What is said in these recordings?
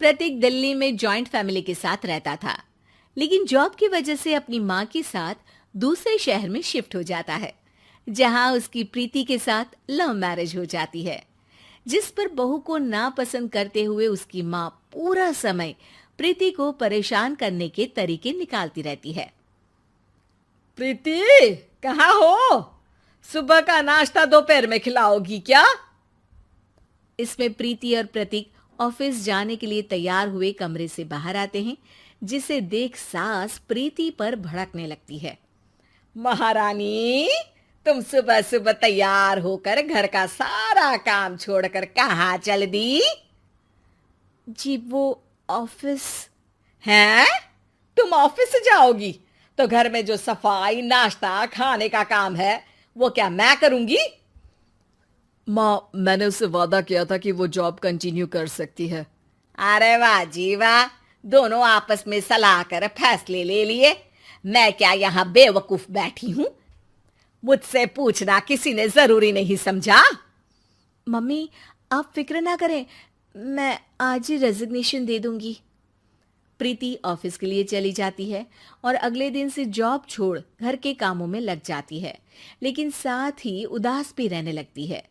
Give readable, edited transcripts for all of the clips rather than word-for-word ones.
प्रतीक दिल्ली में joint family के साथ रहता था, लेकिन जॉब की वजह से अपनी माँ के साथ दूसरे शहर में शिफ्ट हो जाता है, जहां उसकी प्रीति के साथ लव मैरिज हो जाती है, जिस पर बहू को नापसंद करते हुए उसकी माँ पूरा समय प्रीति को परेशान करने के तरीके निकालती रहती है। प्रीति, कहाँ हो? सुबह का नाश्ता दोपहर में खिलाओगी क्या? इसमें प्रीति और प्रतीक ऑफिस जाने के लिए तैयार हुए कमरे से बाहर आते हैं, जिसे देख सास प्रीति पर भड़कने लगती है। महारानी, तुम सुबह सुबह तैयार होकर घर का सारा काम छोड़कर कहाँ चल दी? जी वो ऑफिस। हैं? तुम ऑफिस जाओगी तो घर में जो सफाई, नाश्ता, खाने का काम है वो क्या मैं करूंगी? माँ, मैंने उससे वादा किया था कि वो जॉब कंटिन्यू कर सकती है। अरे वाह जी वाह, दोनों आपस में सलाह कर फैसले ले लिए। मैं क्या यहाँ बेवकूफ बैठी हूँ? मुझसे पूछना किसी ने जरूरी नहीं समझा? मम्मी, आप फिक्र ना करें, मैं आज ही रेजिग्नेशन दे दूंगी। प्रीति ऑफिस के लिए चली जाती है और अगले दिन से जॉब छोड़ घर के कामों में लग जाती है, लेकिन साथ ही उदास भी रहने लगती है,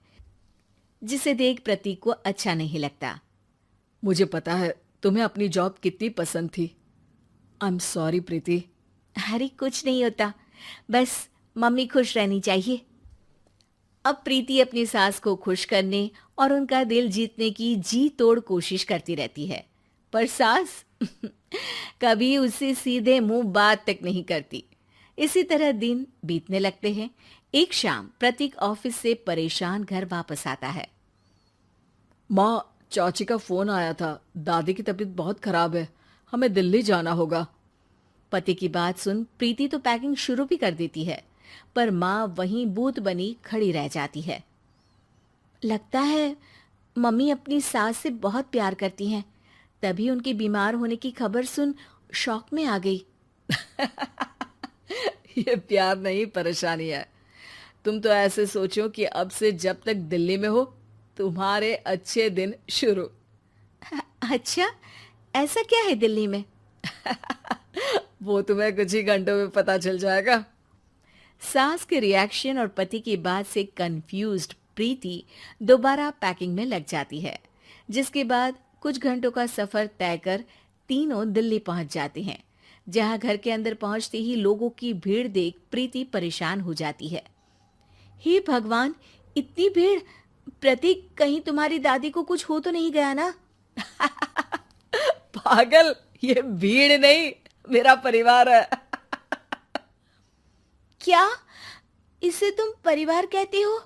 जिसे देख प्रतीक को अच्छा नहीं लगता। मुझे पता है तुम्हें अपनी जॉब कितनी पसंद थी। आई एम सॉरी प्रीति। अरे कुछ नहीं होता, बस मम्मी खुश रहनी चाहिए। अब प्रीति अपनी सास को खुश करने और उनका दिल जीतने की जी तोड़ कोशिश करती रहती है, पर सास कभी उससे सीधे मुंह बात तक नहीं करती। इसी तरह दिन बीतने लगते हैं। एक शाम प्रतीक ऑफिस से परेशान घर वापस आता है। माँ, चाची का फोन आया था। दादी की तबीयत बहुत खराब है, हमें दिल्ली जाना होगा। पति की बात सुन प्रीति तो पैकिंग शुरू भी कर देती है, पर माँ वहीं बूत बनी खड़ी रह जाती है। लगता है मम्मी अपनी सास से बहुत प्यार करती हैं, तभी उनके बीमार होने की खबर सुन शॉक में आ गई। ये प्यार नहीं, परेशानी है। तुम तो ऐसे सोचो कि अब से जब तक दिल्ली में हो तुम्हारे अच्छे दिन शुरू। अच्छा, ऐसा क्या है दिल्ली में? वो तुम्हें कुछ ही घंटों में पता चल जाएगा। सास के रिएक्शन और पति की बात से कंफ्यूज्ड प्रीति दोबारा पैकिंग में लग जाती है, जिसके बाद कुछ घंटों का सफर तय कर तीनों दिल्ली पहुंच जाते हैं, जहां घर के अंदर पहुंचते ही लोगों की भीड़ देख प्रीति परेशान हो जाती है। हे भगवान, इतनी भीड़! प्रतीक, कहीं तुम्हारी दादी को कुछ हो तो नहीं गया ना? पागल, ये भीड़ नहीं, मेरा परिवार है। क्या इसे तुम परिवार कहते हो?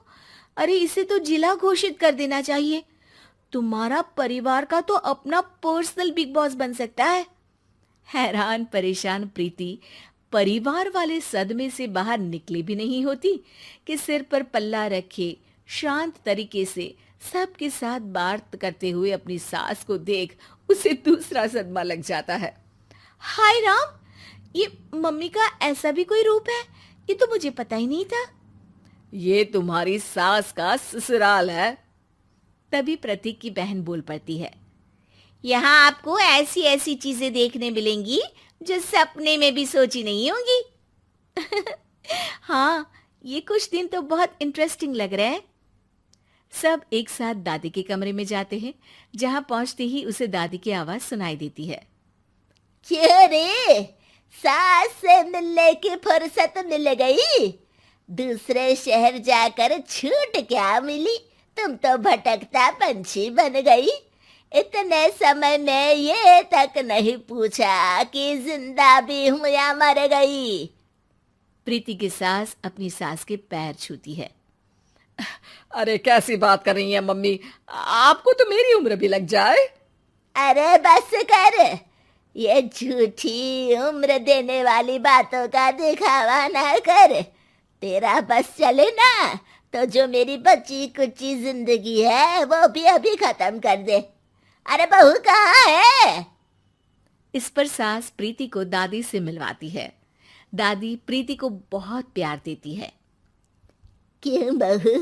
अरे इसे तो जिला घोषित कर देना चाहिए। तुम्हारा परिवार का तो अपना पर्सनल बिग बॉस बन सकता है। हैरान परेशान प्रीति परिवार वाले सदमे से बाहर निकली भी नहीं होती कि सिर पर पल्ला रखे शांत तरीके से सबके साथ बात करते हुए अपनी सास को देख उसे दूसरा सदमा लग जाता है। हाय राम, ये मम्मी का ऐसा भी कोई रूप है? ये तो मुझे पता ही नहीं था। ये तुम्हारी सास का ससुराल है। तभी प्रतीक की बहन बोल पड़ती है। यहाँ आपको ऐसी ऐसी चीजें देखने मिलेंगी जो सपने में भी सोची नहीं होंगी। हाँ, ये कुछ दिन तो बहुत इंटरेस्टिंग लग रहे हैं। सब एक साथ दादी के कमरे में जाते हैं, जहां पहुंचते ही उसे दादी की आवाज सुनाई देती है। क्यों रे, सास से मिलने की फुर्सत मिल गई? दूसरे शहर जाकर छूट क्या मिली? तुम तो भटकता पंछी बन गई। इतने समय में ये तक नहीं पूछा कि जिंदा भी हूं या मर गई। प्रीति की सास अपनी सास के पैर छूती है। अरे कैसी बात कर रही है मम्मी, आपको तो मेरी उम्र भी लग जाए। अरे बस कर, ये झूठी उम्र देने वाली बातों का दिखावा ना कर। तेरा बस चले ना तो जो मेरी बची कुची जिंदगी है वो भी अभी खत्म कर दे। अरे बहू कहाँ है? इस पर सास प्रीति को दादी से मिलवाती है। दादी प्रीति को बहुत प्यार देती है। क्यों बहू,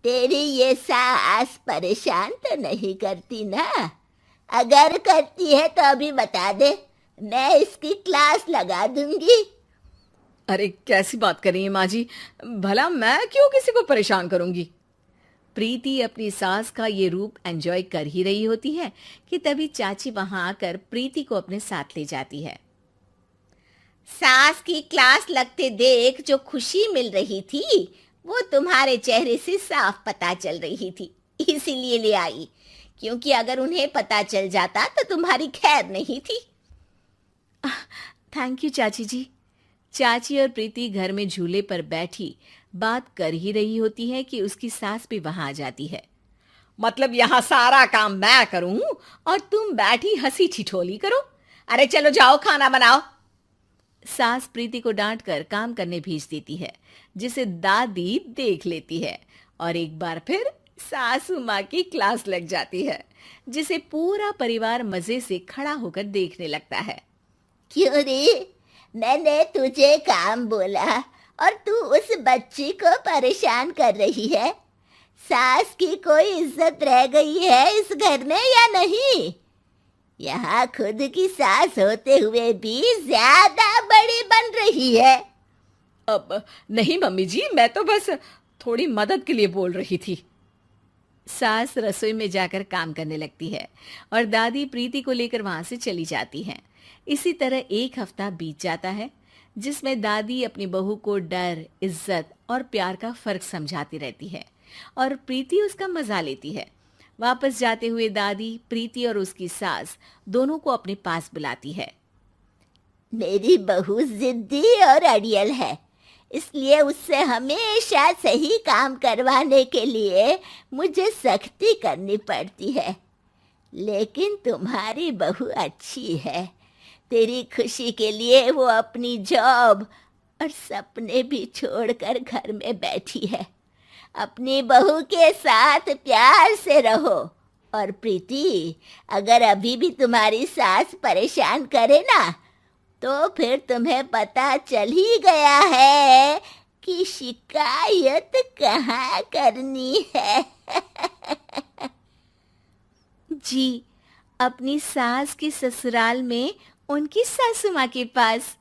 तेरी ये सास परेशान तो नहीं करती ना? अगर करती है तो अभी बता दे, मैं इसकी क्लास लगा दूंगी। अरे कैसी बात कर रही है माँ जी, भला मैं क्यों किसी को परेशान करूंगी। प्रीति अपनी सास का ये रूप एंजॉय कर ही रही होती है कि तभी चाची वहां आकर प्रीति को अपने साथ ले जाती है। सास की क्लास लगते देख जो खुशी मिल रही थी वो तुम्हारे चेहरे से साफ पता चल रही थी, इसीलिए ले आई, क्योंकि अगर उन्हें पता चल जाता तो तुम्हारी खैर नहीं थी। थैंक यू चाची जी। चाची और प्रीति घर में झूले पर बैठी बात कर ही रही होती है कि उसकी सास भी वहां आ जाती है। मतलब यहाँ सारा काम मैं करूं और तुम बैठी हंसी ठिठोली करो? अरे चलो जाओ खाना बनाओ। सास प्रीति को डांटकर काम करने भेज देती है, जिसे दादी देख लेती है और एक बार फिर सासू माँ की क्लास लग जाती है, जिसे पूरा परिवार मजे से खड़ा होकर देखने लगता है। क्यों रे, मैंने तुझे काम बोला और तू उस बच्ची को परेशान कर रही है? सास की कोई इज्जत रह गई है इस घर में या नहीं? यहाँ खुद की सास होते हुए भी ज्यादा बड़ी बन रही है। अब नहीं मम्मी जी, मैं तो बस थोड़ी मदद के लिए बोल रही थी। सास रसोई में जाकर काम करने लगती है और दादी प्रीति को लेकर वहां से चली जाती हैं। इसी तरह एक हफ्ता बीत जाता है, जिसमें दादी अपनी बहू को डर, इज्जत और प्यार का फर्क समझाती रहती है और प्रीति उसका मजा लेती है। वापस जाते हुए दादी प्रीति और उसकी सास दोनों को अपने पास बुलाती है। मेरी बहू जिद्दी और अड़ियल है, इसलिए उससे हमेशा सही काम करवाने के लिए मुझे सख्ती करनी पड़ती है। लेकिन तुम्हारी बहू अच्छी है, तेरी खुशी के लिए वो अपनी जॉब और सपने भी छोड़कर घर में बैठी है। अपनी बहू के साथ प्यार से रहो। और प्रीति, अगर अभी भी तुम्हारी सास परेशान करे ना, तो फिर तुम्हें पता चल ही गया है कि शिकायत कहाँ करनी है। जी, अपनी सास के ससुराल में उनकी सासू माँ के पास।